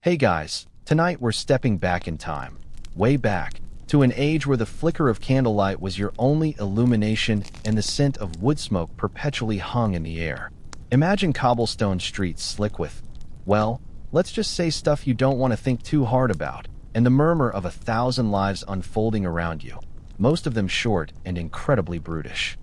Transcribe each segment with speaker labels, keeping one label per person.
Speaker 1: Hey guys, tonight we're stepping back in time, way back, to an age where the flicker of candlelight was your only illumination and the scent of wood smoke perpetually hung in the air. Imagine cobblestone streets slick with, well, let's just say stuff you don't want to think too hard about, and the murmur of 1,000 lives unfolding around you, most of them short and incredibly brutish.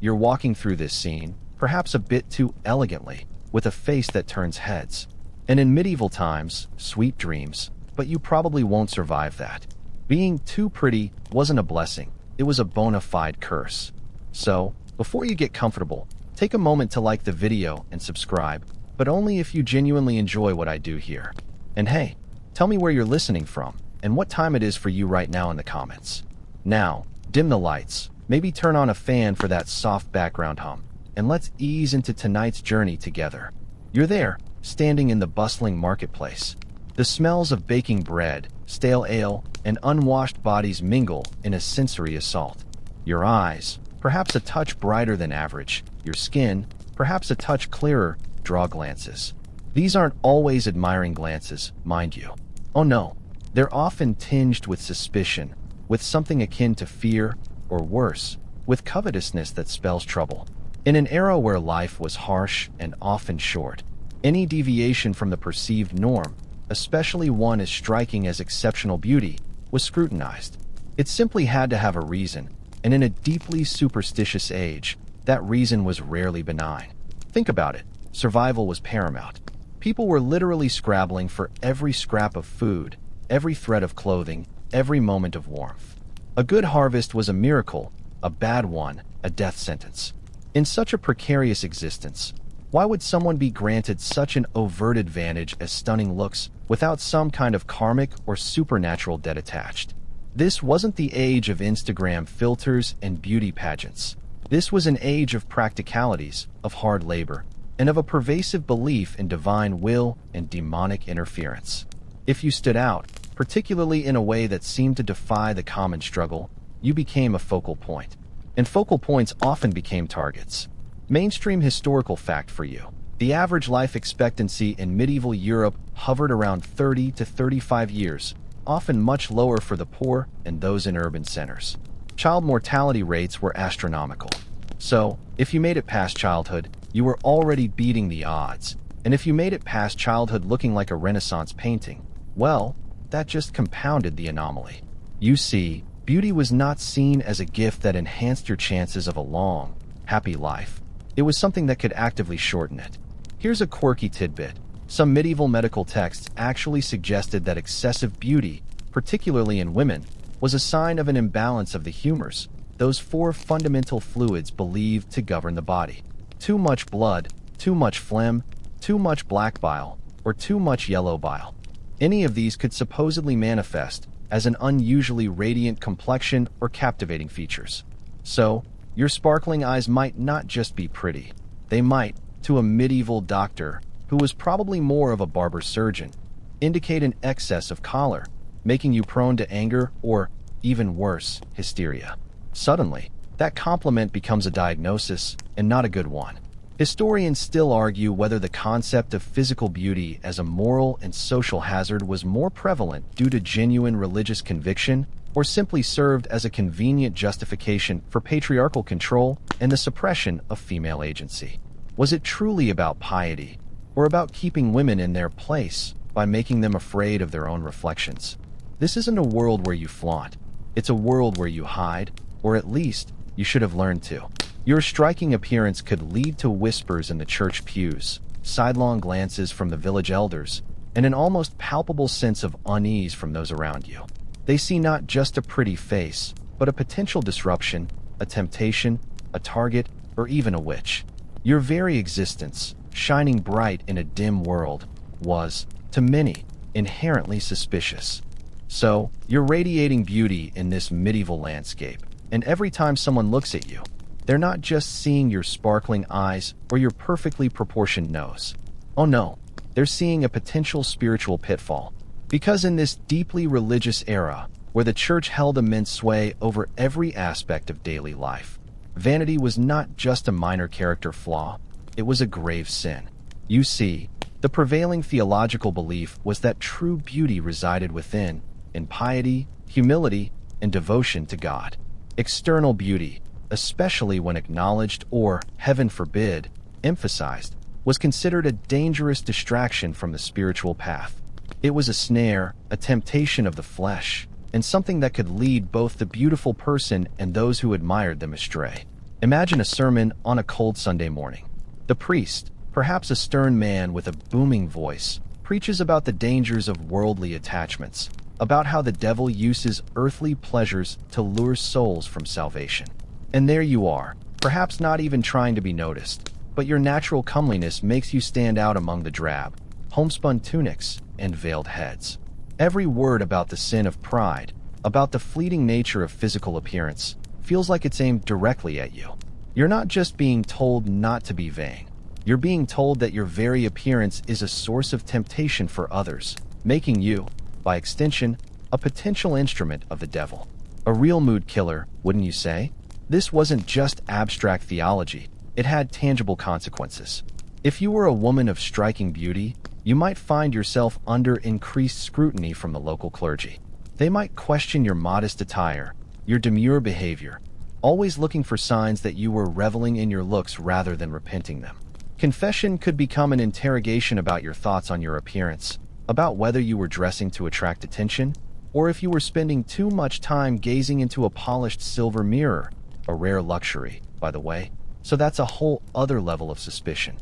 Speaker 1: You're walking through this scene, perhaps a bit too elegantly, with a face that turns heads. And in medieval times, sweet dreams, but you probably won't survive that. Being too pretty wasn't a blessing, it was a bona fide curse. So, before you get comfortable, take a moment to like the video and subscribe, but only if you genuinely enjoy what I do here. And hey, tell me where you're listening from, and what time it is for you right now in the comments. Now, dim the lights, maybe turn on a fan for that soft background hum, and let's ease into tonight's journey together. You're there, standing in the bustling marketplace. The smells of baking bread, stale ale, and unwashed bodies mingle in a sensory assault. Your eyes, perhaps a touch brighter than average, your skin, perhaps a touch clearer, draw glances. These aren't always admiring glances, mind you. Oh no, they're often tinged with suspicion, with something akin to fear, or worse, with covetousness that spells trouble. In an era where life was harsh and often short, any deviation from the perceived norm, especially one as striking as exceptional beauty, was scrutinized. It simply had to have a reason, and in a deeply superstitious age, that reason was rarely benign. Think about it, survival was paramount. People were literally scrabbling for every scrap of food, every thread of clothing, every moment of warmth. A good harvest was a miracle, a bad one, a death sentence. In such a precarious existence, why would someone be granted such an overt advantage as stunning looks without some kind of karmic or supernatural debt attached? This wasn't the age of Instagram filters and beauty pageants. This was an age of practicalities, of hard labor, and of a pervasive belief in divine will and demonic interference. If you stood out, particularly in a way that seemed to defy the common struggle, you became a focal point. And focal points often became targets. Mainstream historical fact for you. The average life expectancy in medieval Europe hovered around 30 to 35 years, often much lower for the poor and those in urban centers. Child mortality rates were astronomical. So, if you made it past childhood, you were already beating the odds. And if you made it past childhood looking like a Renaissance painting, well, that just compounded the anomaly. You see, beauty was not seen as a gift that enhanced your chances of a long, happy life. It was something that could actively shorten it. Here's a quirky tidbit. Some medieval medical texts actually suggested that excessive beauty, particularly in women, was a sign of an imbalance of the humors, those four fundamental fluids believed to govern the body. Too much blood, too much phlegm, too much black bile, or too much yellow bile. Any of these could supposedly manifest as an unusually radiant complexion or captivating features. So, your sparkling eyes might not just be pretty. They might, to a medieval doctor, who was probably more of a barber surgeon, indicate an excess of choler, making you prone to anger or, even worse, hysteria. Suddenly, that compliment becomes a diagnosis, and not a good one. Historians still argue whether the concept of physical beauty as a moral and social hazard was more prevalent due to genuine religious conviction or simply served as a convenient justification for patriarchal control and the suppression of female agency. Was it truly about piety, or about keeping women in their place by making them afraid of their own reflections? This isn't a world where you flaunt. It's a world where you hide, or at least, you should have learned to. Your striking appearance could lead to whispers in the church pews, sidelong glances from the village elders, and an almost palpable sense of unease from those around you. They see not just a pretty face, but a potential disruption, a temptation, a target, or even a witch. Your very existence, shining bright in a dim world, was, to many, inherently suspicious. So, you're radiating beauty in this medieval landscape, and every time someone looks at you, they're not just seeing your sparkling eyes or your perfectly proportioned nose. Oh no, they're seeing a potential spiritual pitfall. Because in this deeply religious era, where the church held immense sway over every aspect of daily life, vanity was not just a minor character flaw, it was a grave sin. You see, The prevailing theological belief was that true beauty resided within, in piety, humility, and devotion to God. External beauty, especially when acknowledged or, heaven forbid, emphasized, was considered a dangerous distraction from the spiritual path. It was a snare, a temptation of the flesh, and something that could lead both the beautiful person and those who admired them astray. Imagine a sermon on a cold Sunday morning. The priest, perhaps a stern man with a booming voice, preaches about the dangers of worldly attachments, about how the devil uses earthly pleasures to lure souls from salvation. And there you are, perhaps not even trying to be noticed, but your natural comeliness makes you stand out among the drab, homespun tunics, and veiled heads. Every word about the sin of pride, about the fleeting nature of physical appearance, feels like it's aimed directly at you. You're not just being told not to be vain. You're being told that your very appearance is a source of temptation for others, making you, by extension, a potential instrument of the devil. A real mood killer, wouldn't you say? This wasn't just abstract theology, it had tangible consequences. If you were a woman of striking beauty, you might find yourself under increased scrutiny from the local clergy. They might question your modest attire, your demure behavior, always looking for signs that you were reveling in your looks rather than repenting them. Confession could become an interrogation about your thoughts on your appearance, about whether you were dressing to attract attention, or if you were spending too much time gazing into a polished silver mirror, a rare luxury, by the way, so that's a whole other level of suspicion.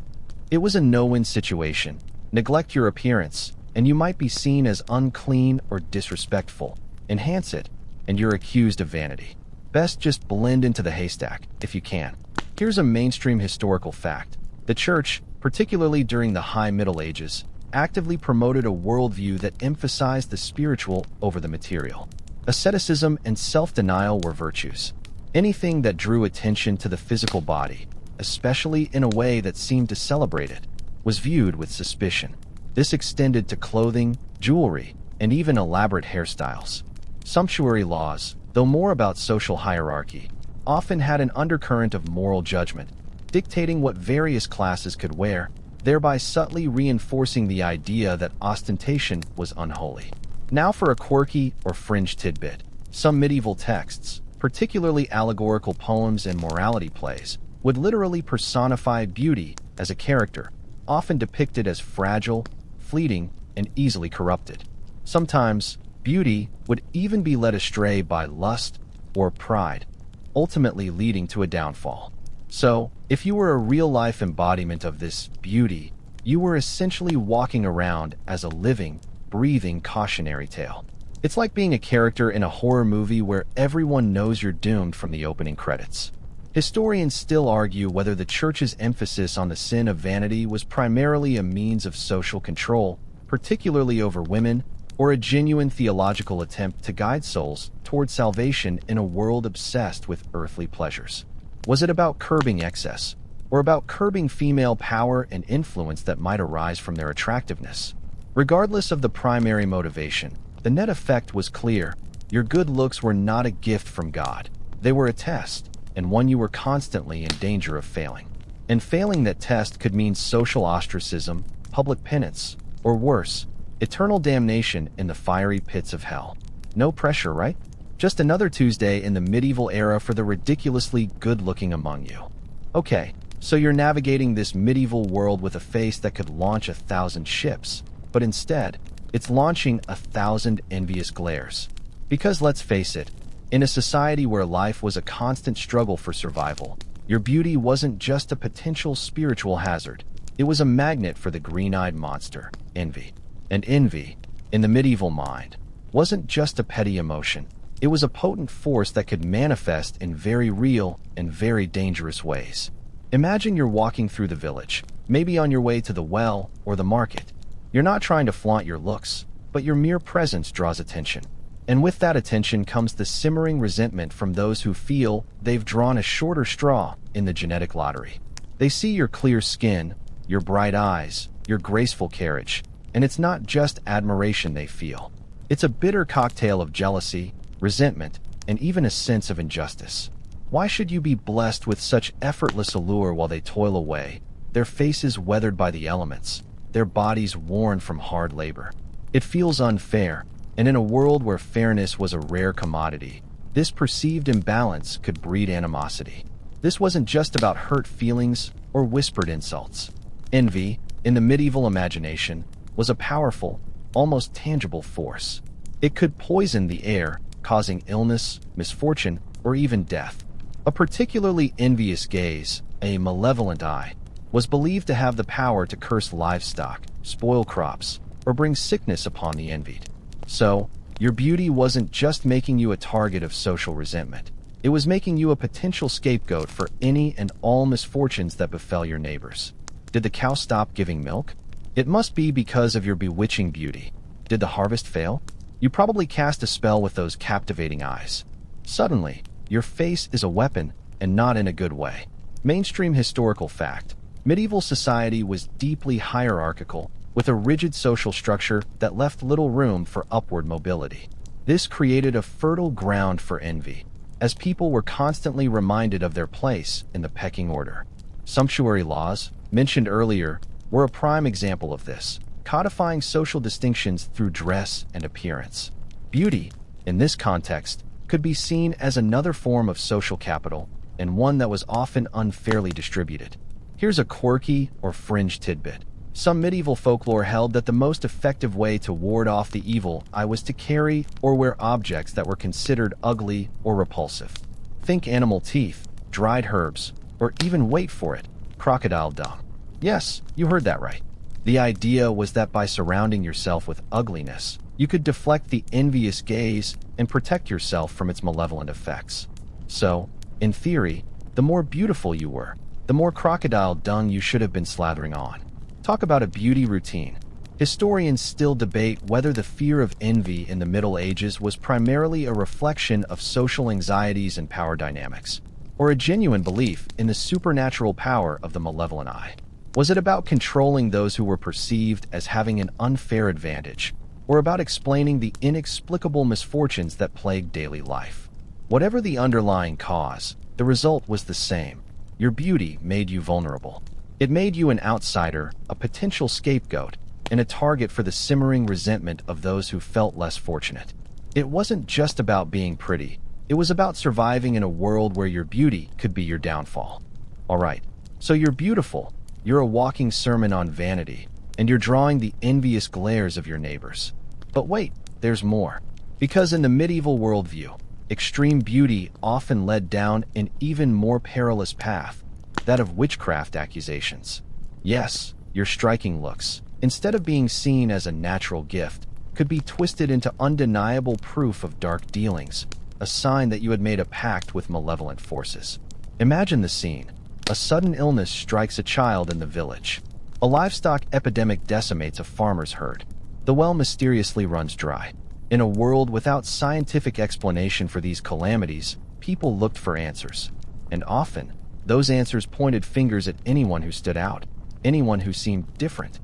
Speaker 1: It was a no-win situation. Neglect your appearance, and you might be seen as unclean or disrespectful. Enhance it, and you're accused of vanity. Best just blend into the haystack, if you can. Here's a mainstream historical fact. The Church, particularly during the High Middle Ages, actively promoted a worldview that emphasized the spiritual over the material. Asceticism and self-denial were virtues. Anything that drew attention to the physical body, especially in a way that seemed to celebrate it, was viewed with suspicion. This extended to clothing, jewelry, and even elaborate hairstyles. Sumptuary laws, though more about social hierarchy, often had an undercurrent of moral judgment, dictating what various classes could wear, thereby subtly reinforcing the idea that ostentation was unholy. Now for a quirky or fringe tidbit. Some medieval texts, particularly allegorical poems and morality plays, would literally personify beauty as a character, often depicted as fragile, fleeting, and easily corrupted. Sometimes, beauty would even be led astray by lust or pride, ultimately leading to a downfall. So, if you were a real-life embodiment of this beauty, you were essentially walking around as a living, breathing cautionary tale. It's like being a character in a horror movie where everyone knows you're doomed from the opening credits. Historians still argue whether the Church's emphasis on the sin of vanity was primarily a means of social control, particularly over women, or a genuine theological attempt to guide souls toward salvation in a world obsessed with earthly pleasures. Was it about curbing excess, or about curbing female power and influence that might arise from their attractiveness? Regardless of the primary motivation, the net effect was clear. Your good looks were not a gift from God. They were a test, and one you were constantly in danger of failing. And failing that test could mean social ostracism, public penance, or worse, eternal damnation in the fiery pits of hell. No pressure, right? Just another Tuesday in the medieval era for the ridiculously good-looking among you. Okay, so you're navigating this medieval world with a face that could launch 1,000 ships, but instead, it's launching 1,000 envious glares. Because let's face it, in a society where life was a constant struggle for survival, your beauty wasn't just a potential spiritual hazard. It was a magnet for the green-eyed monster, envy. And envy, in the medieval mind, wasn't just a petty emotion. It was a potent force that could manifest in very real and very dangerous ways. Imagine you're walking through the village, maybe on your way to the well or the market. You're not trying to flaunt your looks, but your mere presence draws attention. And with that attention comes the simmering resentment from those who feel they've drawn a shorter straw in the genetic lottery. They see your clear skin, your bright eyes, your graceful carriage, and it's not just admiration they feel. It's a bitter cocktail of jealousy, resentment, and even a sense of injustice. Why should you be blessed with such effortless allure while they toil away, their faces weathered by the elements, their bodies worn from hard labor. It feels unfair, and in a world where fairness was a rare commodity, this perceived imbalance could breed animosity. This wasn't just about hurt feelings or whispered insults. Envy, in the medieval imagination, was a powerful, almost tangible force. It could poison the air, causing illness, misfortune, or even death. A particularly envious gaze, a malevolent eye, was believed to have the power to curse livestock, spoil crops, or bring sickness upon the envied. So, your beauty wasn't just making you a target of social resentment. It was making you a potential scapegoat for any and all misfortunes that befell your neighbors. Did the cow stop giving milk? It must be because of your bewitching beauty. Did the harvest fail? You probably cast a spell with those captivating eyes. Suddenly, your face is a weapon, and not in a good way. Mainstream historical fact. Medieval society was deeply hierarchical, with a rigid social structure that left little room for upward mobility. This created a fertile ground for envy, as people were constantly reminded of their place in the pecking order. Sumptuary laws, mentioned earlier, were a prime example of this, codifying social distinctions through dress and appearance. Beauty, in this context, could be seen as another form of social capital, and one that was often unfairly distributed. Here's a quirky or fringe tidbit. Some medieval folklore held that the most effective way to ward off the evil eye was to carry or wear objects that were considered ugly or repulsive. Think animal teeth, dried herbs, or even, wait for it, crocodile dung. Yes, you heard that right. The idea was that by surrounding yourself with ugliness, you could deflect the envious gaze and protect yourself from its malevolent effects. So, in theory, the more beautiful you were, the more crocodile dung you should have been slathering on. Talk about a beauty routine. Historians still debate whether the fear of envy in the Middle Ages was primarily a reflection of social anxieties and power dynamics, or a genuine belief in the supernatural power of the malevolent eye. Was it about controlling those who were perceived as having an unfair advantage, or about explaining the inexplicable misfortunes that plagued daily life? Whatever the underlying cause, the result was the same. Your beauty made you vulnerable. It made you an outsider, a potential scapegoat, and a target for the simmering resentment of those who felt less fortunate. It wasn't just about being pretty. It was about surviving in a world where your beauty could be your downfall. Alright, so you're beautiful, you're a walking sermon on vanity, and you're drawing the envious glares of your neighbors. But wait, there's more. Because in the medieval worldview, extreme beauty often led down an even more perilous path, that of witchcraft accusations. Yes, your striking looks, instead of being seen as a natural gift, could be twisted into undeniable proof of dark dealings, a sign that you had made a pact with malevolent forces. Imagine the scene. A sudden illness strikes a child in the village. A livestock epidemic decimates a farmer's herd. The well mysteriously runs dry. In a world without scientific explanation for these calamities, people looked for answers. And often, those answers pointed fingers at anyone who stood out, anyone who seemed different.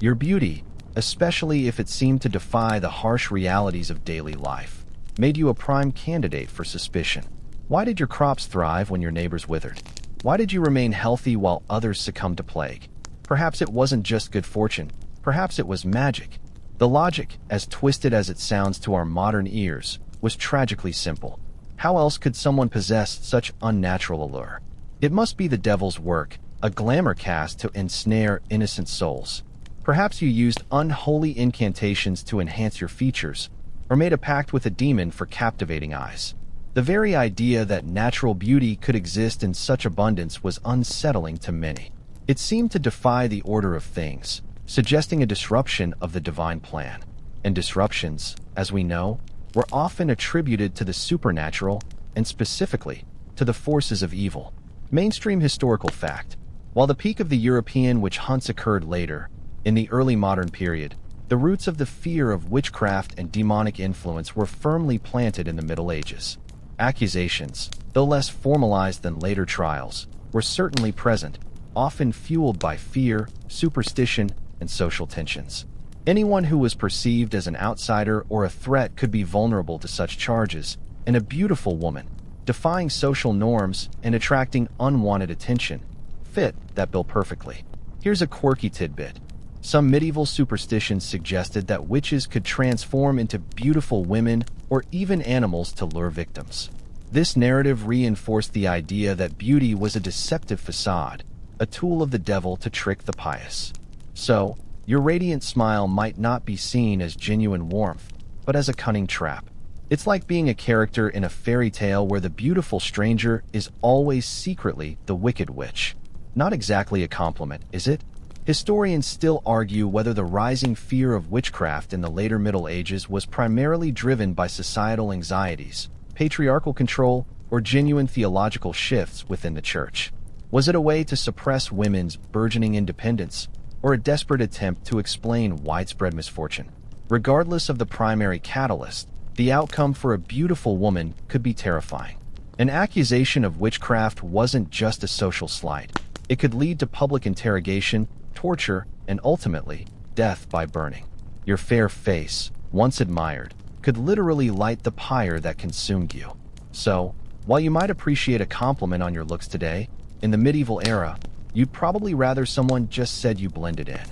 Speaker 1: Your beauty, especially if it seemed to defy the harsh realities of daily life, made you a prime candidate for suspicion. Why did your crops thrive when your neighbors withered? Why did you remain healthy while others succumbed to plague? Perhaps it wasn't just good fortune. Perhaps it was magic. The logic, as twisted as it sounds to our modern ears, was tragically simple. How else could someone possess such unnatural allure? It must be the devil's work, a glamour cast to ensnare innocent souls. Perhaps you used unholy incantations to enhance your features, or made a pact with a demon for captivating eyes. The very idea that natural beauty could exist in such abundance was unsettling to many. It seemed to defy the order of things, suggesting a disruption of the divine plan. And disruptions, as we know, were often attributed to the supernatural, and specifically, to the forces of evil. Mainstream historical fact. While the peak of the European witch hunts occurred later, in the early modern period, the roots of the fear of witchcraft and demonic influence were firmly planted in the Middle Ages. Accusations, though less formalized than later trials, were certainly present, often fueled by fear, superstition, and social tensions. Anyone who was perceived as an outsider or a threat could be vulnerable to such charges, and a beautiful woman, defying social norms and attracting unwanted attention, fit that bill perfectly. Here's a quirky tidbit. Some medieval superstitions suggested that witches could transform into beautiful women or even animals to lure victims. This narrative reinforced the idea that beauty was a deceptive facade, a tool of the devil to trick the pious. So, your radiant smile might not be seen as genuine warmth, but as a cunning trap. It's like being a character in a fairy tale where the beautiful stranger is always secretly the wicked witch. Not exactly a compliment, is it? Historians still argue whether the rising fear of witchcraft in the later Middle Ages was primarily driven by societal anxieties, patriarchal control, or genuine theological shifts within the church. Was it a way to suppress women's burgeoning independence, or a desperate attempt to explain widespread misfortune? Regardless of the primary catalyst, the outcome for a beautiful woman could be terrifying. An accusation of witchcraft wasn't just a social slight. It could lead to public interrogation, torture, and ultimately, death by burning. Your fair face, once admired, could literally light the pyre that consumed you. So, while you might appreciate a compliment on your looks today, in the medieval era, you'd probably rather someone just said you blended in.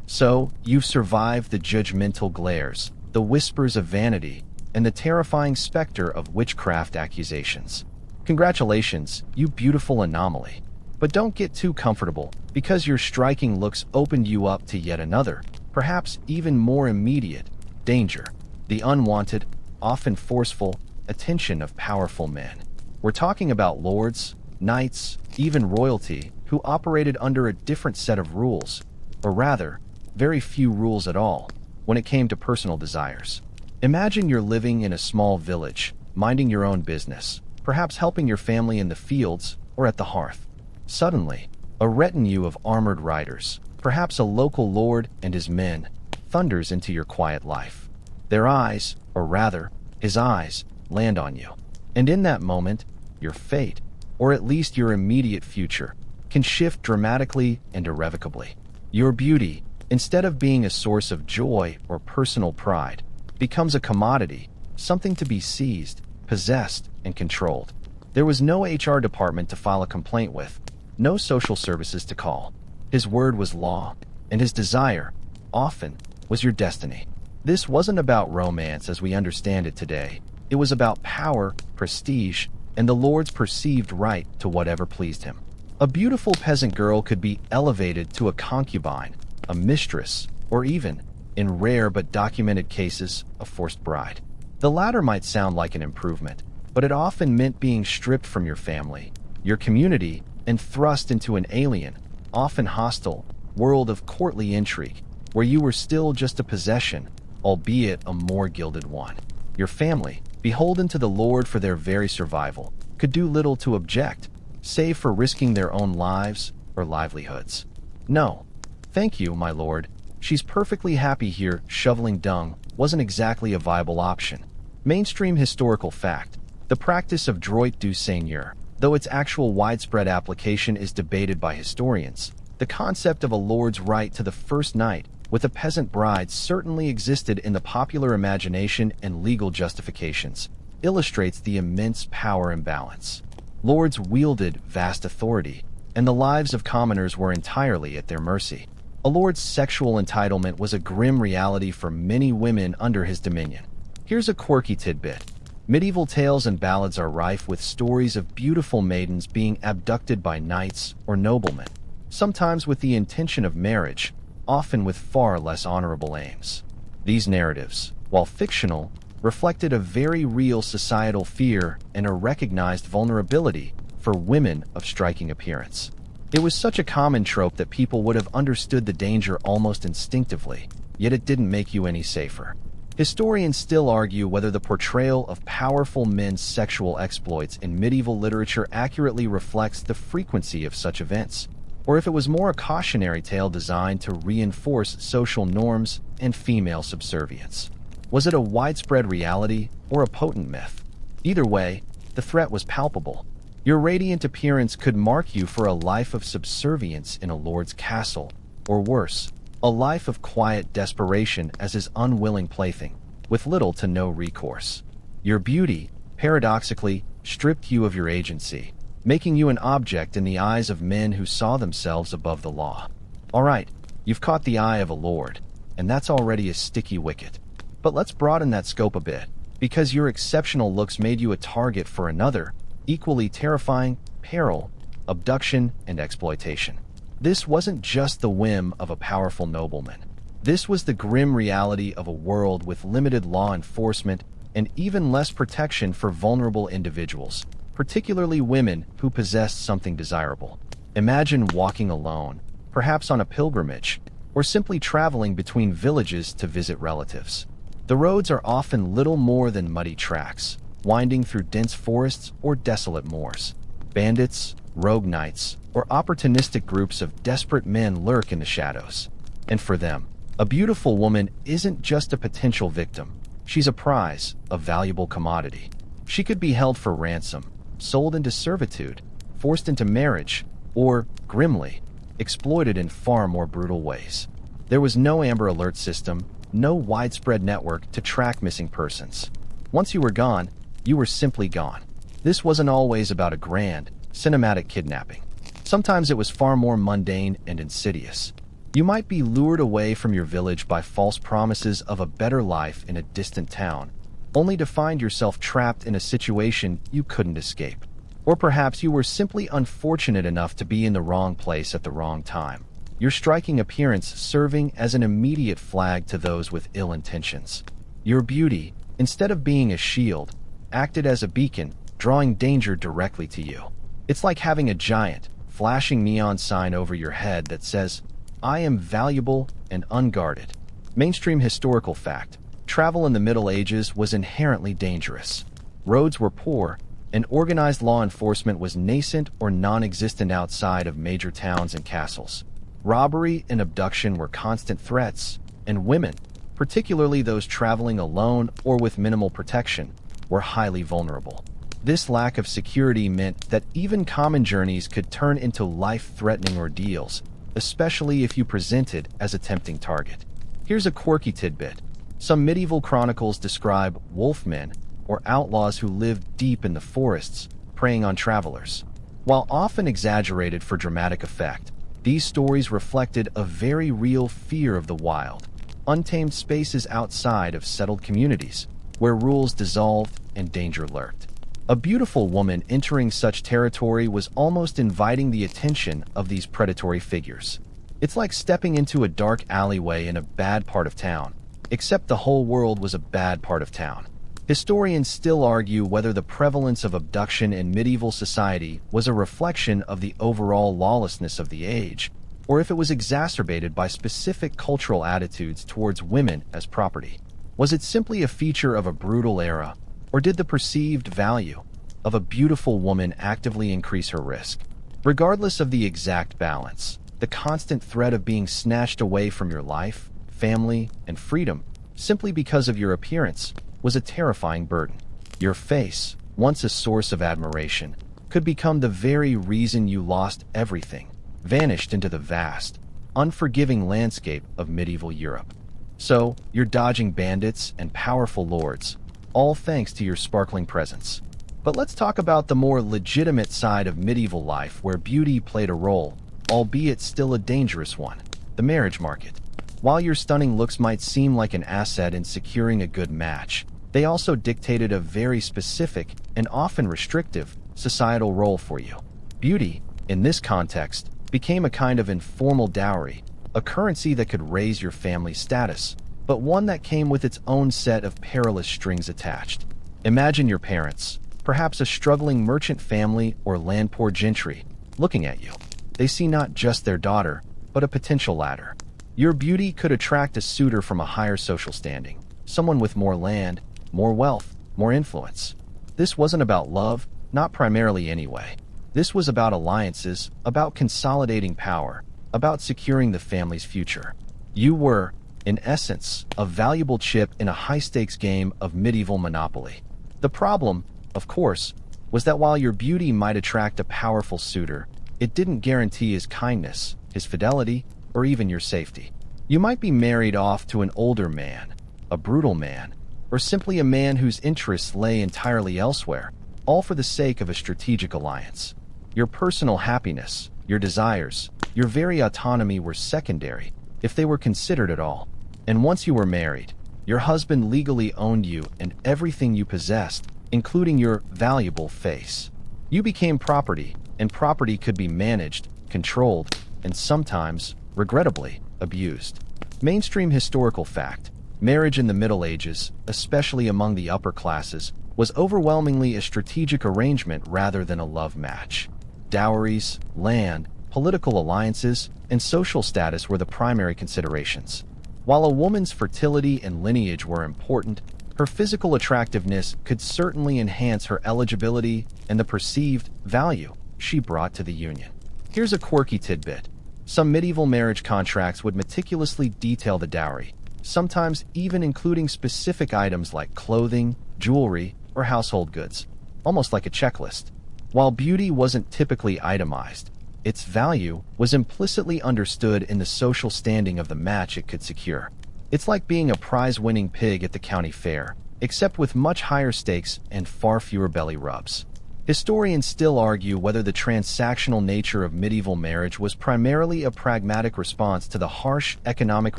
Speaker 1: So, you've survived the judgmental glares, the whispers of vanity, and the terrifying specter of witchcraft accusations. Congratulations, you beautiful anomaly. But don't get too comfortable, because your striking looks opened you up to yet another, perhaps even more immediate, danger. The unwanted, often forceful, attention of powerful men. We're talking about lords, knights, even royalty, who operated under a different set of rules, or rather, very few rules at all, when it came to personal desires. Imagine you're living in a small village, minding your own business, perhaps helping your family in the fields or at the hearth. Suddenly, a retinue of armored riders, perhaps a local lord and his men, thunders into your quiet life. Their eyes, or rather, his eyes, land on you. And in that moment, your fate, or at least your immediate future, can shift dramatically and irrevocably. Your beauty, instead of being a source of joy or personal pride, becomes a commodity, something to be seized, possessed, and controlled. There was no HR department to file a complaint with, no social services to call. His word was law, and his desire, often, was your destiny. This wasn't about romance as we understand it today. It was about power, prestige, and the Lord's perceived right to whatever pleased him. A beautiful peasant girl could be elevated to a concubine, a mistress, or even, in rare but documented cases, a forced bride. The latter might sound like an improvement, but it often meant being stripped from your family, your community, and thrust into an alien, often hostile, world of courtly intrigue, where you were still just a possession, albeit a more gilded one. Your family, beholden to the Lord for their very survival, could do little to object, save for risking their own lives or livelihoods. No, thank you, my lord. She's perfectly happy here. Shoveling dung wasn't exactly a viable option. Mainstream historical fact. The practice of droit du seigneur, though its actual widespread application is debated by historians, the concept of a lord's right to the first night with a peasant bride certainly existed in the popular imagination, and legal justifications illustrates the immense power imbalance. Lords wielded vast authority, and the lives of commoners were entirely at their mercy. A lord's sexual entitlement was a grim reality for many women under his dominion. Here's a quirky tidbit. Medieval tales and ballads are rife with stories of beautiful maidens being abducted by knights or noblemen, sometimes with the intention of marriage, often with far less honorable aims. These narratives, while fictional, reflected a very real societal fear and a recognized vulnerability for women of striking appearance. It was such a common trope that people would have understood the danger almost instinctively, yet it didn't make you any safer. Historians still argue whether the portrayal of powerful men's sexual exploits in medieval literature accurately reflects the frequency of such events, or if it was more a cautionary tale designed to reinforce social norms and female subservience. Was it a widespread reality or a potent myth? Either way, the threat was palpable. Your radiant appearance could mark you for a life of subservience in a lord's castle, or worse, a life of quiet desperation as his unwilling plaything, with little to no recourse. Your beauty, paradoxically, stripped you of your agency, making you an object in the eyes of men who saw themselves above the law. All right, You've caught the eye of a lord, and that's already a sticky wicket. But let's broaden that scope a bit, because your exceptional looks made you a target for another, equally terrifying, peril: abduction and exploitation. This wasn't just the whim of a powerful nobleman. This was the grim reality of a world with limited law enforcement and even less protection for vulnerable individuals, particularly women who possessed something desirable. Imagine walking alone, perhaps on a pilgrimage, or simply traveling between villages to visit relatives. The roads are often little more than muddy tracks, winding through dense forests or desolate moors. Bandits, rogue knights, or opportunistic groups of desperate men lurk in the shadows. And for them, a beautiful woman isn't just a potential victim. She's a prize, a valuable commodity. She could be held for ransom, sold into servitude, forced into marriage, or, grimly, exploited in far more brutal ways. There was no Amber Alert system, no widespread network to track missing persons. Once you were gone, you were simply gone. This wasn't always about a grand, cinematic kidnapping. Sometimes it was far more mundane and insidious. You might be lured away from your village by false promises of a better life in a distant town, only to find yourself trapped in a situation you couldn't escape. Or perhaps you were simply unfortunate enough to be in the wrong place at the wrong time, your striking appearance serving as an immediate flag to those with ill intentions. Your beauty, instead of being a shield, acted as a beacon, drawing danger directly to you. It's like having a giant, flashing neon sign over your head that says, "I am valuable and unguarded." Mainstream historical fact: travel in the Middle Ages was inherently dangerous. Roads were poor, and organized law enforcement was nascent or non-existent outside of major towns and castles. Robbery and abduction were constant threats, and women, particularly those traveling alone or with minimal protection, were highly vulnerable. This lack of security meant that even common journeys could turn into life-threatening ordeals, especially if you presented as a tempting target. Here's a quirky tidbit. Some medieval chronicles describe wolfmen, or outlaws who lived deep in the forests, preying on travelers. While often exaggerated for dramatic effect, these stories reflected a very real fear of the wild, untamed spaces outside of settled communities, where rules dissolved and danger lurked. A beautiful woman entering such territory was almost inviting the attention of these predatory figures. It's like stepping into a dark alleyway in a bad part of town, except the whole world was a bad part of town. Historians still argue whether the prevalence of abduction in medieval society was a reflection of the overall lawlessness of the age, or if it was exacerbated by specific cultural attitudes towards women as property. Was it simply a feature of a brutal era, or did the perceived value of a beautiful woman actively increase her risk? Regardless of the exact balance, the constant threat of being snatched away from your life, family, and freedom, simply because of your appearance, was a terrifying burden. Your face, once a source of admiration, could become the very reason you lost everything, vanished into the vast, unforgiving landscape of medieval Europe. So, you're dodging bandits and powerful lords, all thanks to your sparkling presence. But let's talk about the more legitimate side of medieval life where beauty played a role, albeit still a dangerous one: the marriage market. While your stunning looks might seem like an asset in securing a good match, they also dictated a very specific and often restrictive societal role for you. Beauty, in this context, became a kind of informal dowry, a currency that could raise your family's status, but one that came with its own set of perilous strings attached. Imagine your parents, perhaps a struggling merchant family or land-poor gentry, looking at you. They see not just their daughter, but a potential ladder. Your beauty could attract a suitor from a higher social standing, someone with more land, more wealth, more influence. This wasn't about love, not primarily anyway. This was about alliances, about consolidating power, about securing the family's future. You were, in essence, a valuable chip in a high-stakes game of medieval Monopoly. The problem, of course, was that while your beauty might attract a powerful suitor, it didn't guarantee his kindness, his fidelity, or even your safety. You might be married off to an older man, a brutal man, or simply a man whose interests lay entirely elsewhere, all for the sake of a strategic alliance. Your personal happiness, your desires, your very autonomy were secondary, if they were considered at all. And once you were married, your husband legally owned you and everything you possessed, including your valuable face. You became property, and property could be managed, controlled, and sometimes, regrettably, abused. Mainstream historical fact: marriage in the Middle Ages, especially among the upper classes, was overwhelmingly a strategic arrangement rather than a love match. Dowries, land, political alliances, and social status were the primary considerations. While a woman's fertility and lineage were important, her physical attractiveness could certainly enhance her eligibility and the perceived value she brought to the union. Here's a quirky tidbit. Some medieval marriage contracts would meticulously detail the dowry, sometimes even including specific items like clothing, jewelry, or household goods, almost like a checklist. While beauty wasn't typically itemized, its value was implicitly understood in the social standing of the match it could secure. It's like being a prize-winning pig at the county fair, except with much higher stakes and far fewer belly rubs. Historians still argue whether the transactional nature of medieval marriage was primarily a pragmatic response to the harsh economic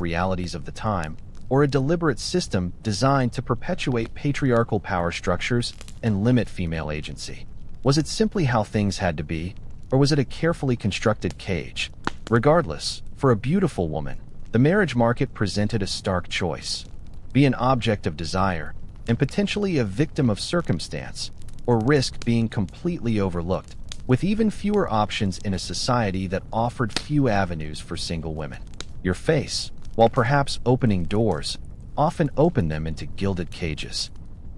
Speaker 1: realities of the time, or a deliberate system designed to perpetuate patriarchal power structures and limit female agency. Was it simply how things had to be, or was it a carefully constructed cage? Regardless, for a beautiful woman, the marriage market presented a stark choice: be an object of desire, and potentially a victim of circumstance, or risk being completely overlooked, with even fewer options in a society that offered few avenues for single women. Your face, while perhaps opening doors, often opened them into gilded cages.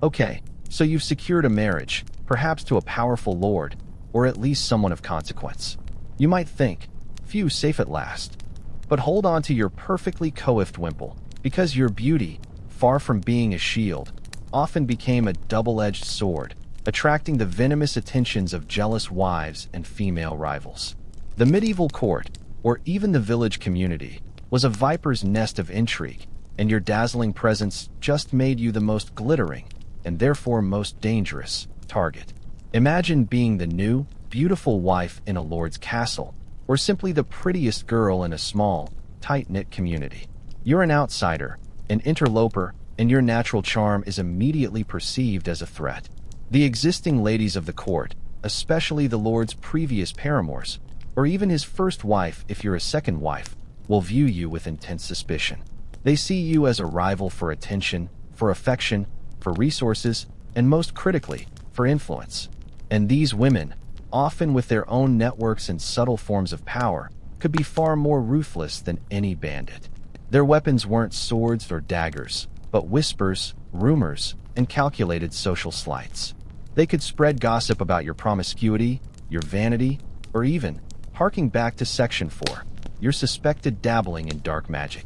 Speaker 1: Okay, so you've secured a marriage, perhaps to a powerful lord, or at least someone of consequence. You might think, phew, safe at last. But hold on to your perfectly coiffed wimple, because your beauty, far from being a shield, often became a double-edged sword, attracting the venomous attentions of jealous wives and female rivals. The medieval court, or even the village community, was a viper's nest of intrigue, and your dazzling presence just made you the most glittering, and therefore most dangerous, target. Imagine being the new, beautiful wife in a lord's castle, or simply the prettiest girl in a small, tight-knit community. You're an outsider, an interloper, and your natural charm is immediately perceived as a threat. The existing ladies of the court, especially the lord's previous paramours, or even his first wife if you're a second wife, will view you with intense suspicion. They see you as a rival for attention, for affection, for resources, and most critically, for influence. And these women, often with their own networks and subtle forms of power, could be far more ruthless than any bandit. Their weapons weren't swords or daggers, but whispers, rumors, and calculated social slights. They could spread gossip about your promiscuity, your vanity, or even, harking back to Section 4, your suspected dabbling in dark magic.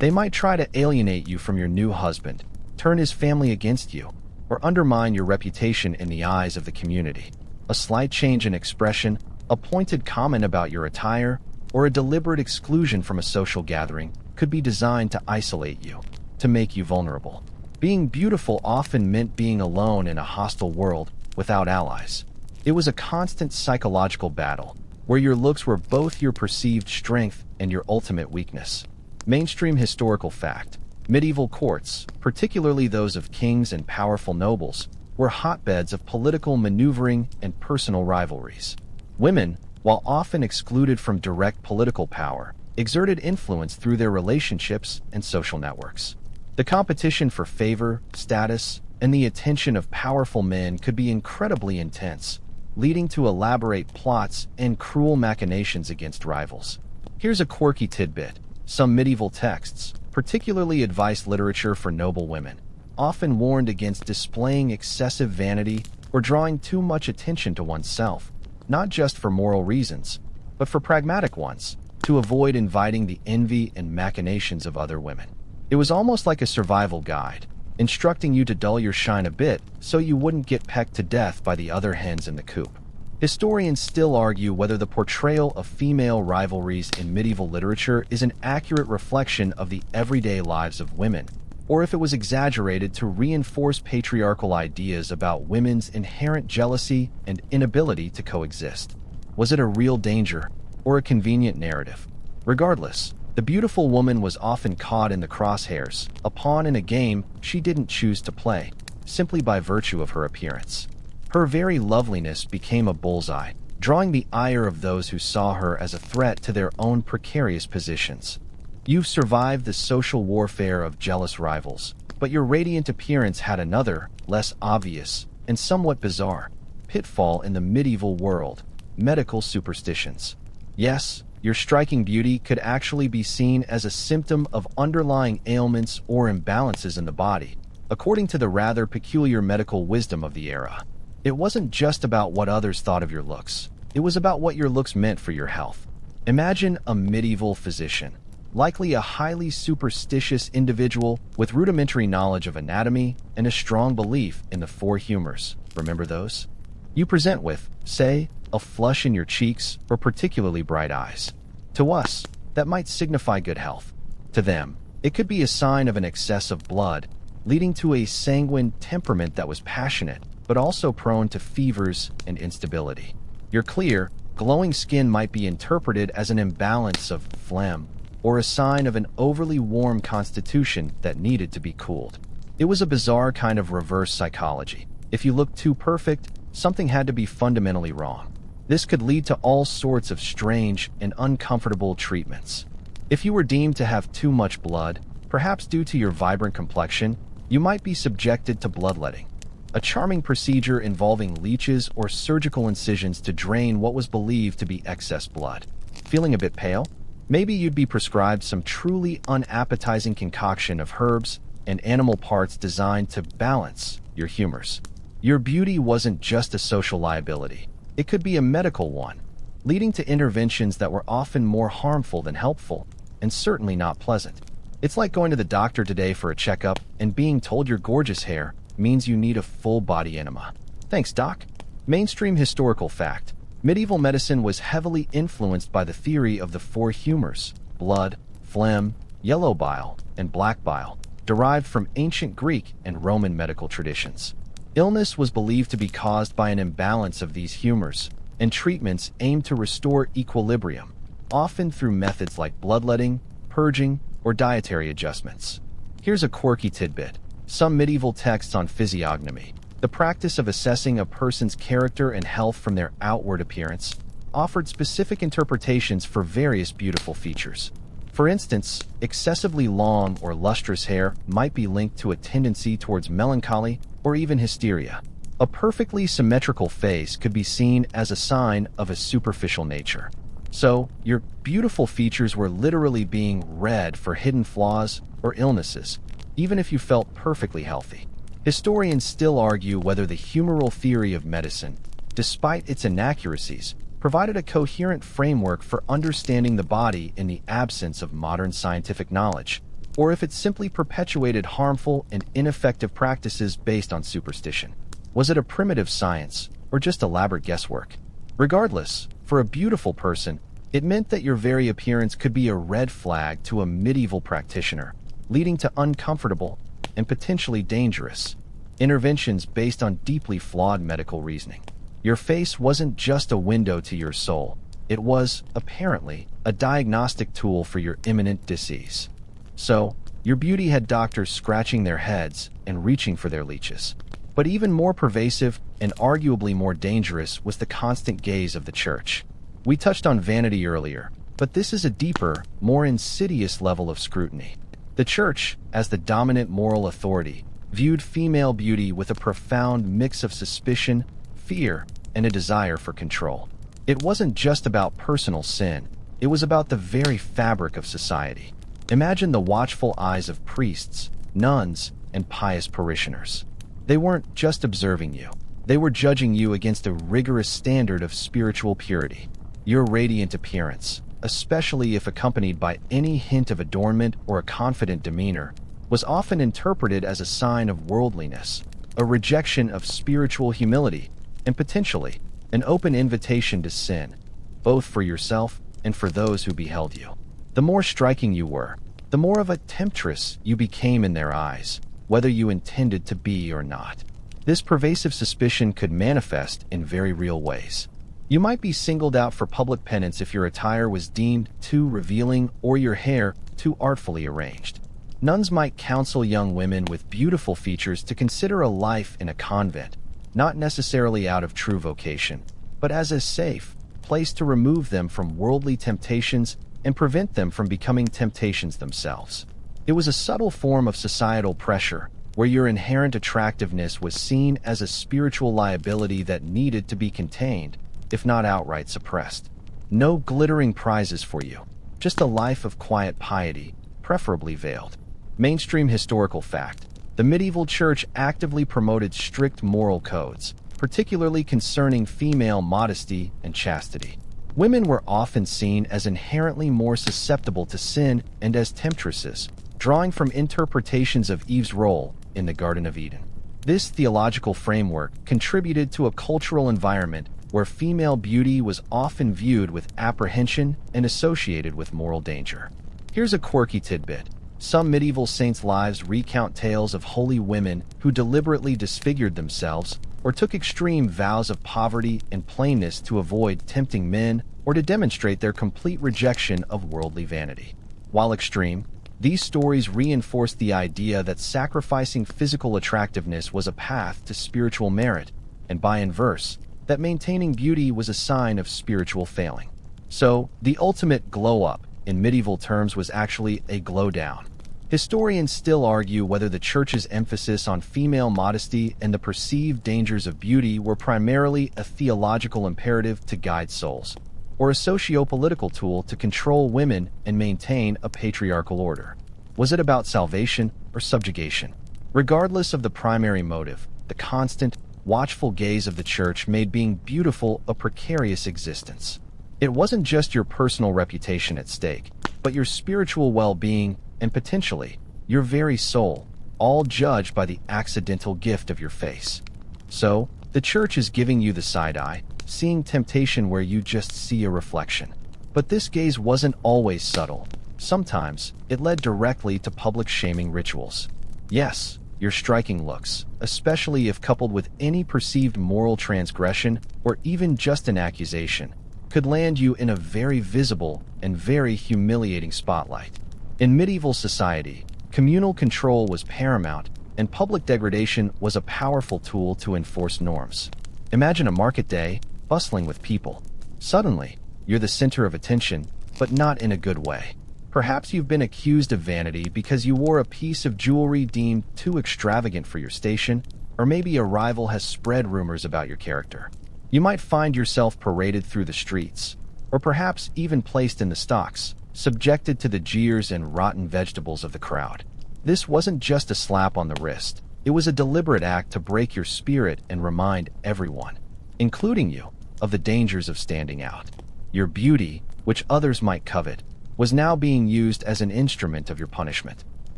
Speaker 1: They might try to alienate you from your new husband, turn his family against you, or undermine your reputation in the eyes of the community. A slight change in expression, a pointed comment about your attire, or a deliberate exclusion from a social gathering could be designed to isolate you, to make you vulnerable. Being beautiful often meant being alone in a hostile world without allies. It was a constant psychological battle, where your looks were both your perceived strength and your ultimate weakness. Mainstream historical fact: medieval courts, particularly those of kings and powerful nobles, were hotbeds of political maneuvering and personal rivalries. Women, while often excluded from direct political power, exerted influence through their relationships and social networks. The competition for favor, status, and the attention of powerful men could be incredibly intense, leading to elaborate plots and cruel machinations against rivals. Here's a quirky tidbit. Some medieval texts, particularly advice literature for noble women, often warned against displaying excessive vanity or drawing too much attention to oneself, not just for moral reasons, but for pragmatic ones, to avoid inviting the envy and machinations of other women. It was almost like a survival guide, instructing you to dull your shine a bit so you wouldn't get pecked to death by the other hens in the coop. Historians still argue whether the portrayal of female rivalries in medieval literature is an accurate reflection of the everyday lives of women, or if it was exaggerated to reinforce patriarchal ideas about women's inherent jealousy and inability to coexist. Was it a real danger, or a convenient narrative? Regardless, The beautiful woman was often caught in the crosshairs, a pawn in a game she didn't choose to play, simply by virtue of her appearance. Her very loveliness became a bullseye, drawing the ire of those who saw her as a threat to their own precarious positions. You've survived the social warfare of jealous rivals, but your radiant appearance had another, less obvious, and somewhat bizarre, pitfall in the medieval world: medical superstitions. Yes, your striking beauty could actually be seen as a symptom of underlying ailments or imbalances in the body, according to the rather peculiar medical wisdom of the era. It wasn't just about what others thought of your looks. It was about what your looks meant for your health. Imagine a medieval physician, likely a highly superstitious individual with rudimentary knowledge of anatomy and a strong belief in the four humors. Remember those? You present with, say, a flush in your cheeks or particularly bright eyes. To us, that might signify good health. To them, it could be a sign of an excess of blood, leading to a sanguine temperament that was passionate, but also prone to fevers and instability. Your clear, glowing skin might be interpreted as an imbalance of phlegm, or a sign of an overly warm constitution that needed to be cooled. It was a bizarre kind of reverse psychology. If you looked too perfect, something had to be fundamentally wrong. This could lead to all sorts of strange and uncomfortable treatments. If you were deemed to have too much blood, perhaps due to your vibrant complexion, you might be subjected to bloodletting, a charming procedure involving leeches or surgical incisions to drain what was believed to be excess blood. Feeling a bit pale? Maybe you'd be prescribed some truly unappetizing concoction of herbs and animal parts designed to balance your humors. Your beauty wasn't just a social liability. It could be a medical one, leading to interventions that were often more harmful than helpful, and certainly not pleasant. It's like going to the doctor today for a checkup and being told your gorgeous hair means you need a full-body enema. Thanks, doc. Mainstream historical fact. Medieval medicine was heavily influenced by the theory of the four humors: blood, phlegm, yellow bile, and black bile, derived from ancient Greek and Roman medical traditions. Illness was believed to be caused by an imbalance of these humors, and treatments aimed to restore equilibrium, often through methods like bloodletting, purging, or dietary adjustments. Here's a quirky tidbit. Some medieval texts on physiognomy, the practice of assessing a person's character and health from their outward appearance, offered specific interpretations for various beautiful features. For instance, excessively long or lustrous hair might be linked to a tendency towards melancholy or even hysteria. A perfectly symmetrical face could be seen as a sign of a superficial nature. So, your beautiful features were literally being read for hidden flaws or illnesses, even if you felt perfectly healthy. Historians still argue whether the humoral theory of medicine, despite its inaccuracies, provided a coherent framework for understanding the body in the absence of modern scientific knowledge, or if it simply perpetuated harmful and ineffective practices based on superstition. Was it a primitive science, or just elaborate guesswork? Regardless, for a beautiful person, it meant that your very appearance could be a red flag to a medieval practitioner, leading to uncomfortable and potentially dangerous interventions based on deeply flawed medical reasoning. Your face wasn't just a window to your soul. It was, apparently, a diagnostic tool for your imminent disease. So, your beauty had doctors scratching their heads and reaching for their leeches. But even more pervasive and arguably more dangerous was the constant gaze of the church. We touched on vanity earlier, but this is a deeper, more insidious level of scrutiny. The church, as the dominant moral authority, viewed female beauty with a profound mix of suspicion, fear, and a desire for control. It wasn't just about personal sin, it was about the very fabric of society. Imagine the watchful eyes of priests, nuns, and pious parishioners. They weren't just observing you, they were judging you against a rigorous standard of spiritual purity. Your radiant appearance, especially if accompanied by any hint of adornment or a confident demeanor, was often interpreted as a sign of worldliness, a rejection of spiritual humility, and potentially an open invitation to sin, both for yourself and for those who beheld you. The more striking you were, the more of a temptress you became in their eyes, whether you intended to be or not. This pervasive suspicion could manifest in very real ways. You might be singled out for public penance if your attire was deemed too revealing or your hair too artfully arranged. Nuns might counsel young women with beautiful features to consider a life in a convent, not necessarily out of true vocation, but as a safe place to remove them from worldly temptations and prevent them from becoming temptations themselves. It was a subtle form of societal pressure, where your inherent attractiveness was seen as a spiritual liability that needed to be contained, if not outright suppressed. No glittering prizes for you, just a life of quiet piety, preferably veiled. Mainstream historical fact: the medieval church actively promoted strict moral codes, particularly concerning female modesty and chastity. Women were often seen as inherently more susceptible to sin and as temptresses, drawing from interpretations of Eve's role in the Garden of Eden. This theological framework contributed to a cultural environment where female beauty was often viewed with apprehension and associated with moral danger. Here's a quirky tidbit. Some medieval saints' lives recount tales of holy women who deliberately disfigured themselves or took extreme vows of poverty and plainness to avoid tempting men or to demonstrate their complete rejection of worldly vanity. While extreme, these stories reinforced the idea that sacrificing physical attractiveness was a path to spiritual merit, and by inverse, that maintaining beauty was a sign of spiritual failing. So, the ultimate glow-up, in medieval terms, was actually a glow-down. Historians still argue whether the church's emphasis on female modesty and the perceived dangers of beauty were primarily a theological imperative to guide souls, or a socio-political tool to control women and maintain a patriarchal order. Was it about salvation or subjugation? Regardless of the primary motive, the constant, watchful gaze of the church made being beautiful a precarious existence. It wasn't just your personal reputation at stake, but your spiritual well-being and potentially your very soul, all judged by the accidental gift of your face. So, the church is giving you the side eye, seeing temptation where you just see a reflection. But this gaze wasn't always subtle. Sometimes, it led directly to public shaming rituals. Yes, your striking looks, especially if coupled with any perceived moral transgression or even just an accusation, could land you in a very visible and very humiliating spotlight. In medieval society, communal control was paramount, and public degradation was a powerful tool to enforce norms. Imagine a market day, bustling with people. Suddenly, you're the center of attention, but not in a good way. Perhaps you've been accused of vanity because you wore a piece of jewelry deemed too extravagant for your station, or maybe a rival has spread rumors about your character. You might find yourself paraded through the streets, or perhaps even placed in the stocks, subjected to the jeers and rotten vegetables of the crowd. This wasn't just a slap on the wrist. It was a deliberate act to break your spirit and remind everyone, including you, of the dangers of standing out. Your beauty, which others might covet, was now being used as an instrument of your punishment.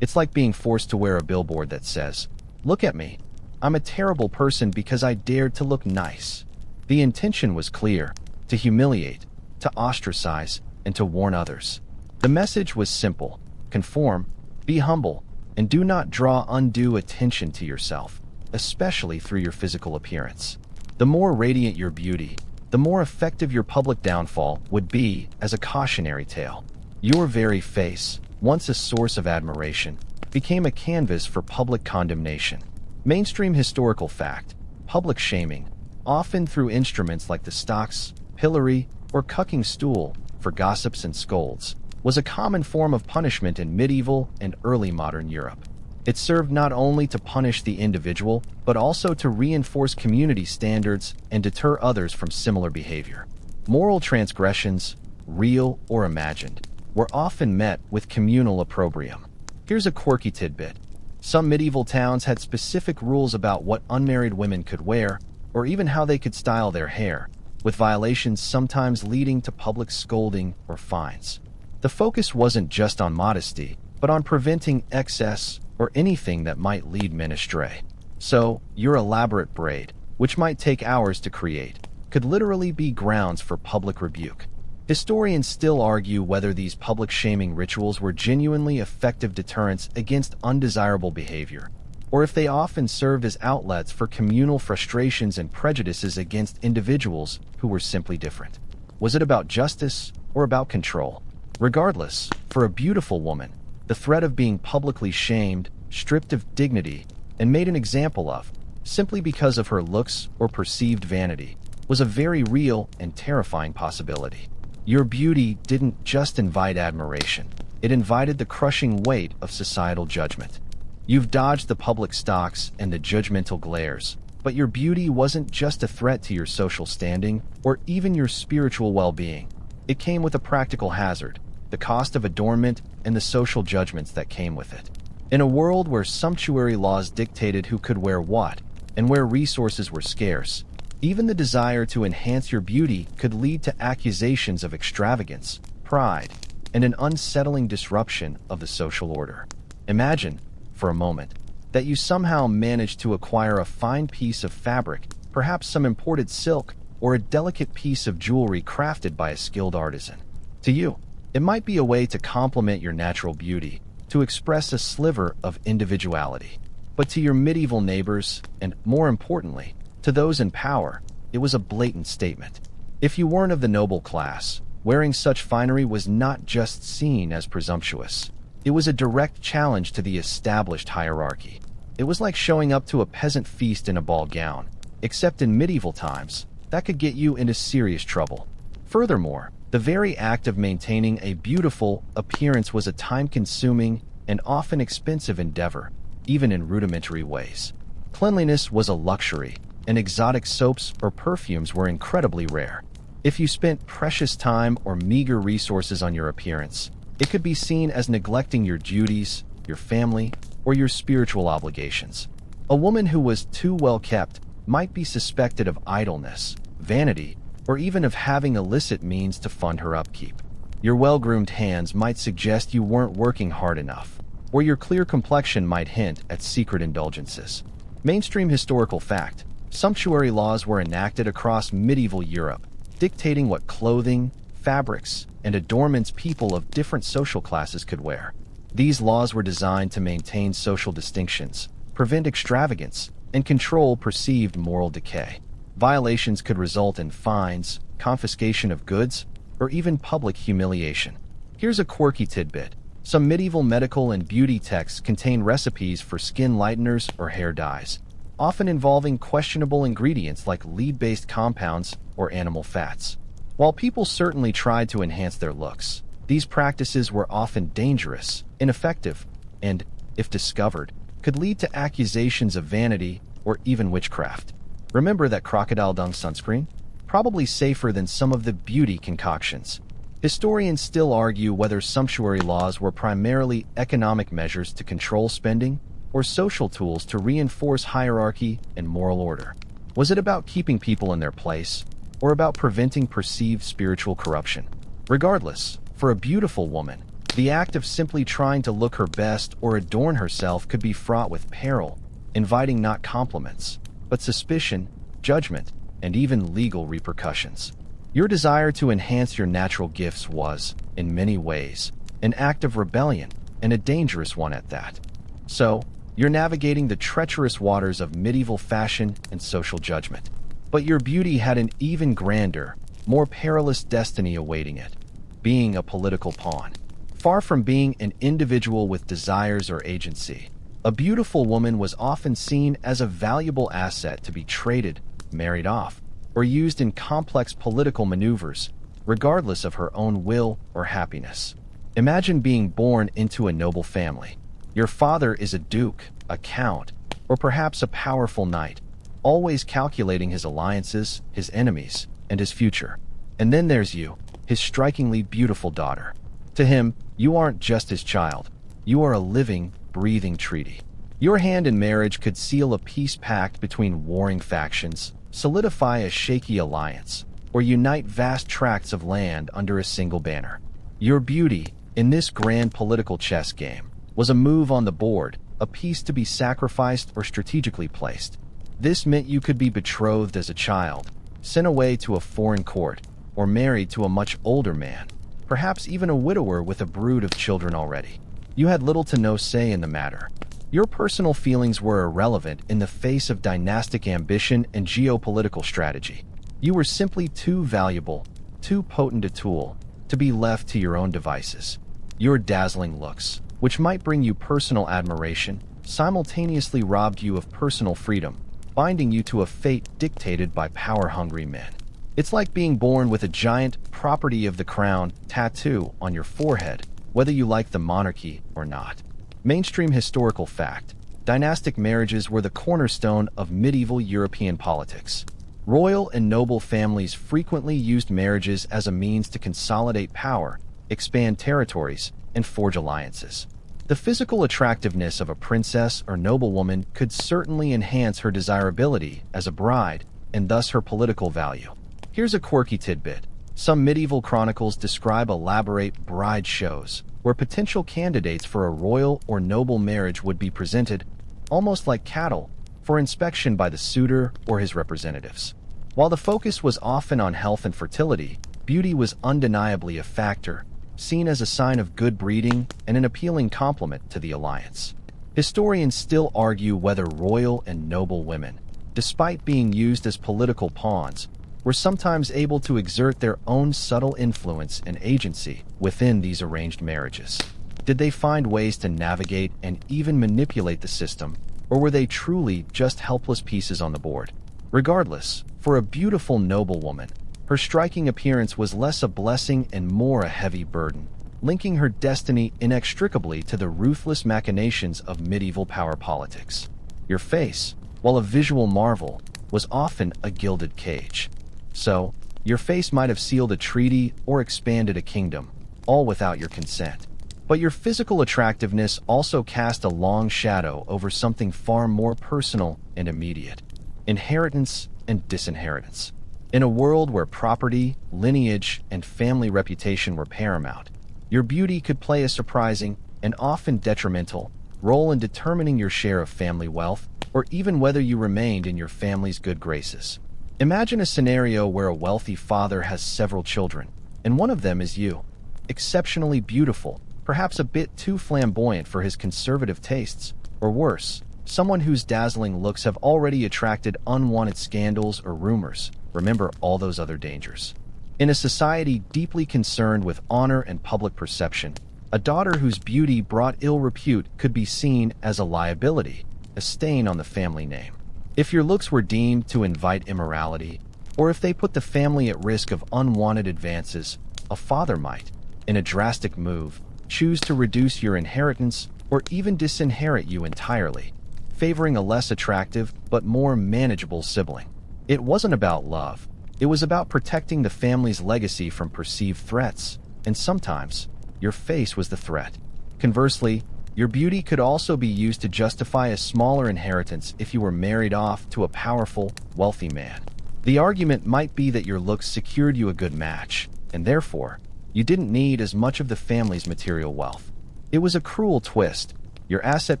Speaker 1: It's like being forced to wear a billboard that says, "Look at me. I'm a terrible person because I dared to look nice." The intention was clear: to humiliate, to ostracize, and to warn others. The message was simple: conform, be humble, and do not draw undue attention to yourself, especially through your physical appearance. The more radiant your beauty, the more effective your public downfall would be as a cautionary tale. Your very face, once a source of admiration, became a canvas for public condemnation. Mainstream historical fact: public shaming, often through instruments like the stocks, pillory, or cucking stool, for gossips and scolds, was a common form of punishment in medieval and early modern Europe. It served not only to punish the individual, but also to reinforce community standards and deter others from similar behavior. Moral transgressions, real or imagined, were often met with communal opprobrium. Here's a quirky tidbit. Some medieval towns had specific rules about what unmarried women could wear, or even how they could style their hair, with violations sometimes leading to public scolding or fines. The focus wasn't just on modesty, but on preventing excess or anything that might lead men astray. So, your elaborate braid, which might take hours to create, could literally be grounds for public rebuke. Historians still argue whether these public shaming rituals were genuinely effective deterrents against undesirable behavior, or if they often served as outlets for communal frustrations and prejudices against individuals who were simply different. Was it about justice or about control? Regardless, for a beautiful woman, the threat of being publicly shamed, stripped of dignity, and made an example of, simply because of her looks or perceived vanity, was a very real and terrifying possibility. Your beauty didn't just invite admiration, it invited the crushing weight of societal judgment. You've dodged the public stocks and the judgmental glares, but your beauty wasn't just a threat to your social standing or even your spiritual well-being. It came with a practical hazard, the cost of adornment and the social judgments that came with it. In a world where sumptuary laws dictated who could wear what, and where resources were scarce, even the desire to enhance your beauty could lead to accusations of extravagance, pride, and an unsettling disruption of the social order. Imagine, for a moment, that you somehow managed to acquire a fine piece of fabric, perhaps some imported silk, or a delicate piece of jewelry crafted by a skilled artisan. To you, it might be a way to complement your natural beauty, to express a sliver of individuality. But to your medieval neighbors, and more importantly, to those in power, it was a blatant statement. If you weren't of the noble class, wearing such finery was not just seen as presumptuous. It was a direct challenge to the established hierarchy. It was like showing up to a peasant feast in a ball gown, except in medieval times, that could get you into serious trouble. Furthermore, the very act of maintaining a beautiful appearance was a time-consuming and often expensive endeavor, even in rudimentary ways. Cleanliness was a luxury, and exotic soaps or perfumes were incredibly rare. If you spent precious time or meager resources on your appearance, it could be seen as neglecting your duties, your family, or your spiritual obligations. A woman who was too well kept might be suspected of idleness, vanity, or even of having illicit means to fund her upkeep. Your well-groomed hands might suggest you weren't working hard enough, or your clear complexion might hint at secret indulgences. Mainstream historical fact: sumptuary laws were enacted across medieval Europe, dictating what clothing, fabrics, and adornments people of different social classes could wear. These laws were designed to maintain social distinctions, prevent extravagance, and control perceived moral decay. Violations could result in fines, confiscation of goods, or even public humiliation. Here's a quirky tidbit. Some medieval medical and beauty texts contain recipes for skin lighteners or hair dyes, often involving questionable ingredients like lead-based compounds or animal fats. While people certainly tried to enhance their looks, these practices were often dangerous, ineffective, and, if discovered, could lead to accusations of vanity or even witchcraft. Remember that crocodile dung sunscreen? Probably safer than some of the beauty concoctions. Historians still argue whether sumptuary laws were primarily economic measures to control spending or social tools to reinforce hierarchy and moral order. Was it about keeping people in their place, or about preventing perceived spiritual corruption? Regardless, for a beautiful woman, the act of simply trying to look her best or adorn herself could be fraught with peril, inviting not compliments, but suspicion, judgment, and even legal repercussions. Your desire to enhance your natural gifts was, in many ways, an act of rebellion, and a dangerous one at that. So, you're navigating the treacherous waters of medieval fashion and social judgment. But your beauty had an even grander, more perilous destiny awaiting it: being a political pawn. Far from being an individual with desires or agency, a beautiful woman was often seen as a valuable asset to be traded, married off, or used in complex political maneuvers, regardless of her own will or happiness. Imagine being born into a noble family. Your father is a duke, a count, or perhaps a powerful knight, always calculating his alliances, his enemies, and his future. And then there's you, his strikingly beautiful daughter. To him, you aren't just his child. You are a living, breathing treaty. Your hand in marriage could seal a peace pact between warring factions, solidify a shaky alliance, or unite vast tracts of land under a single banner. Your beauty, in this grand political chess game, was a move on the board, a piece to be sacrificed or strategically placed. This meant you could be betrothed as a child, sent away to a foreign court, or married to a much older man, perhaps even a widower with a brood of children already. You had little to no say in the matter. Your personal feelings were irrelevant in the face of dynastic ambition and geopolitical strategy. You were simply too valuable, too potent a tool, to be left to your own devices. Your dazzling looks, which might bring you personal admiration, simultaneously robbed you of personal freedom, binding you to a fate dictated by power-hungry men. It's like being born with a giant property of the crown tattoo on your forehead, whether you like the monarchy or not. Mainstream historical fact: dynastic marriages were the cornerstone of medieval European politics. Royal and noble families frequently used marriages as a means to consolidate power, expand territories, and forge alliances. The physical attractiveness of a princess or noblewoman could certainly enhance her desirability as a bride, and thus her political value. Here's a quirky tidbit. Some medieval chronicles describe elaborate bride shows, where potential candidates for a royal or noble marriage would be presented, almost like cattle, for inspection by the suitor or his representatives. While the focus was often on health and fertility, beauty was undeniably a factor, seen as a sign of good breeding and an appealing complement to the alliance. Historians still argue whether royal and noble women, despite being used as political pawns, were sometimes able to exert their own subtle influence and agency within these arranged marriages. Did they find ways to navigate and even manipulate the system, or were they truly just helpless pieces on the board? Regardless, for a beautiful noblewoman, her striking appearance was less a blessing and more a heavy burden, linking her destiny inextricably to the ruthless machinations of medieval power politics. Your face, while a visual marvel, was often a gilded cage. So, your face might have sealed a treaty or expanded a kingdom, all without your consent. But your physical attractiveness also cast a long shadow over something far more personal and immediate: inheritance and disinheritance. In a world where property, lineage, and family reputation were paramount, your beauty could play a surprising, and often detrimental, role in determining your share of family wealth, or even whether you remained in your family's good graces. Imagine a scenario where a wealthy father has several children, and one of them is you. Exceptionally beautiful, perhaps a bit too flamboyant for his conservative tastes, or worse, someone whose dazzling looks have already attracted unwanted scandals or rumors. Remember all those other dangers. In a society deeply concerned with honor and public perception, a daughter whose beauty brought ill repute could be seen as a liability, a stain on the family name. If your looks were deemed to invite immorality, or if they put the family at risk of unwanted advances, a father might, in a drastic move, choose to reduce your inheritance or even disinherit you entirely, favoring a less attractive but more manageable sibling. It wasn't about love. It was about protecting the family's legacy from perceived threats, and sometimes, your face was the threat. Conversely, your beauty could also be used to justify a smaller inheritance if you were married off to a powerful, wealthy man. The argument might be that your looks secured you a good match, and therefore, you didn't need as much of the family's material wealth. It was a cruel twist. Your asset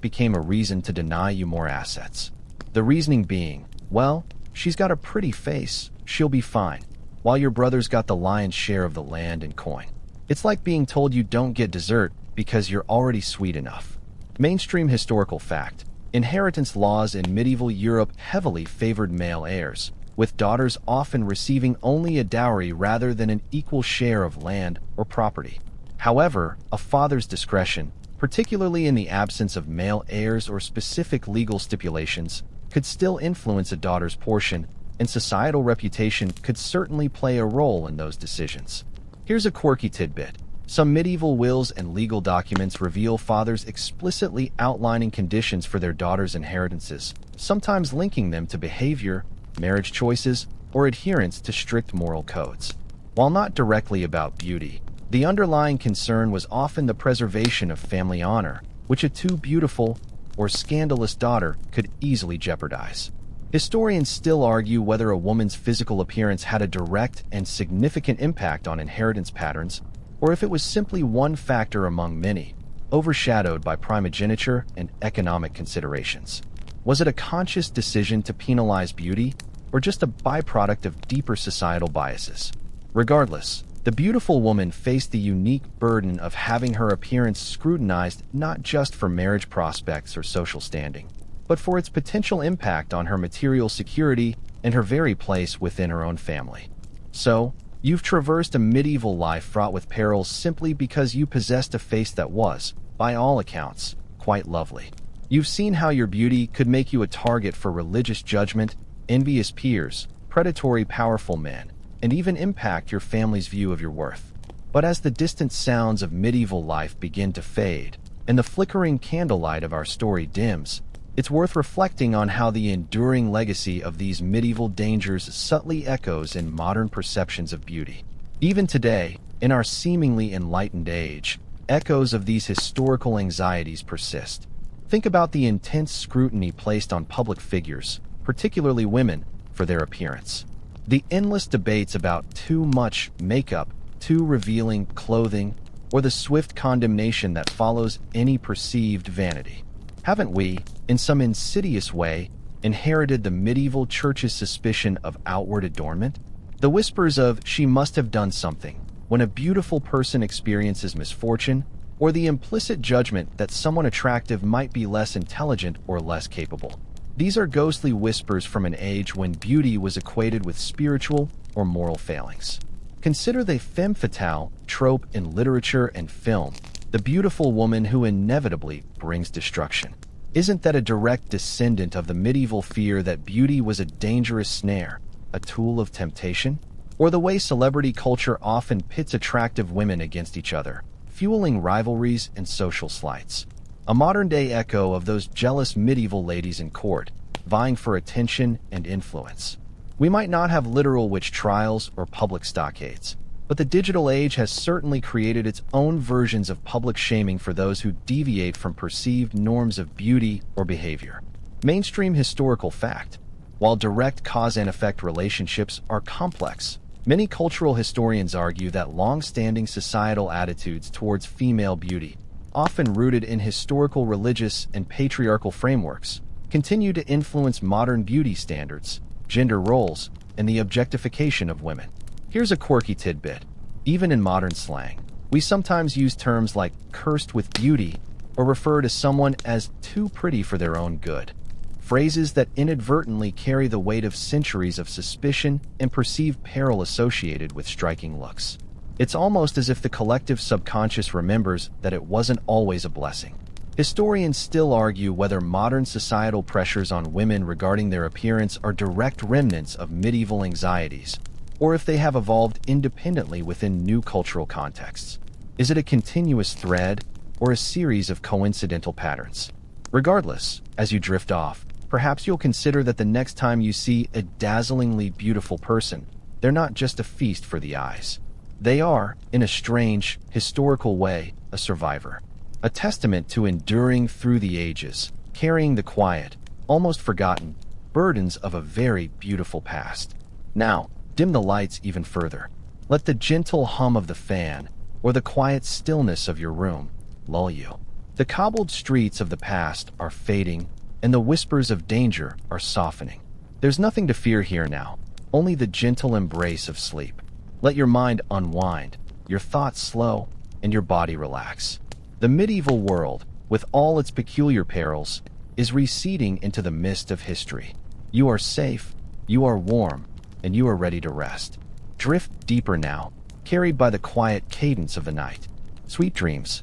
Speaker 1: became a reason to deny you more assets. The reasoning being, well, she's got a pretty face, she'll be fine, while your brother's got the lion's share of the land and coin. It's like being told you don't get dessert because you're already sweet enough. Mainstream historical fact: inheritance laws in medieval Europe heavily favored male heirs, with daughters often receiving only a dowry rather than an equal share of land or property. However, a father's discretion, particularly in the absence of male heirs or specific legal stipulations, could still influence a daughter's portion, and societal reputation could certainly play a role in those decisions. Here's a quirky tidbit. Some medieval wills and legal documents reveal fathers explicitly outlining conditions for their daughters' inheritances, sometimes linking them to behavior, marriage choices, or adherence to strict moral codes. While not directly about beauty, the underlying concern was often the preservation of family honor, which a too beautiful or scandalous daughter could easily jeopardize. Historians still argue whether a woman's physical appearance had a direct and significant impact on inheritance patterns, or if it was simply one factor among many, overshadowed by primogeniture and economic considerations. Was it a conscious decision to penalize beauty, or just a byproduct of deeper societal biases? Regardless, The beautiful woman faced the unique burden of having her appearance scrutinized not just for marriage prospects or social standing, but for its potential impact on her material security and her very place within her own family. So, you've traversed a medieval life fraught with perils simply because you possessed a face that was, by all accounts, quite lovely. You've seen how your beauty could make you a target for religious judgment, envious peers, predatory powerful men, and even impact your family's view of your worth. But as the distant sounds of medieval life begin to fade, and the flickering candlelight of our story dims, it's worth reflecting on how the enduring legacy of these medieval dangers subtly echoes in modern perceptions of beauty. Even today, in our seemingly enlightened age, echoes of these historical anxieties persist. Think about the intense scrutiny placed on public figures, particularly women, for their appearance. The endless debates about too much makeup, too revealing clothing, or the swift condemnation that follows any perceived vanity. Haven't we, in some insidious way, inherited the medieval church's suspicion of outward adornment? The whispers of "she must have done something" when a beautiful person experiences misfortune, or the implicit judgment that someone attractive might be less intelligent or less capable. These are ghostly whispers from an age when beauty was equated with spiritual or moral failings. Consider the femme fatale trope in literature and film, the beautiful woman who inevitably brings destruction. Isn't that a direct descendant of the medieval fear that beauty was a dangerous snare, a tool of temptation? Or the way celebrity culture often pits attractive women against each other, fueling rivalries and social slights. A modern-day echo of those jealous medieval ladies in court, vying for attention and influence. We might not have literal witch trials or public stockades, but the digital age has certainly created its own versions of public shaming for those who deviate from perceived norms of beauty or behavior. Mainstream historical fact. While direct cause and effect relationships are complex, many cultural historians argue that long-standing societal attitudes towards female beauty, often rooted in historical religious and patriarchal frameworks, continue to influence modern beauty standards, gender roles, and the objectification of women. Here's a quirky tidbit. Even in modern slang, we sometimes use terms like cursed with beauty or refer to someone as too pretty for their own good. Phrases that inadvertently carry the weight of centuries of suspicion and perceived peril associated with striking looks. It's almost as if the collective subconscious remembers that it wasn't always a blessing. Historians still argue whether modern societal pressures on women regarding their appearance are direct remnants of medieval anxieties, or if they have evolved independently within new cultural contexts. Is it a continuous thread, or a series of coincidental patterns? Regardless, as you drift off, perhaps you'll consider that the next time you see a dazzlingly beautiful person, they're not just a feast for the eyes. They are, in a strange, historical way, a survivor. A testament to enduring through the ages, carrying the quiet, almost forgotten, burdens of a very beautiful past. Now, dim the lights even further. Let the gentle hum of the fan, or the quiet stillness of your room, lull you. The cobbled streets of the past are fading, and the whispers of danger are softening. There's nothing to fear here now, only the gentle embrace of sleep. Let your mind unwind, your thoughts slow, and your body relax. The medieval world, with all its peculiar perils, is receding into the mist of history. You are safe, you are warm, and you are ready to rest. Drift deeper now, carried by the quiet cadence of the night. Sweet dreams.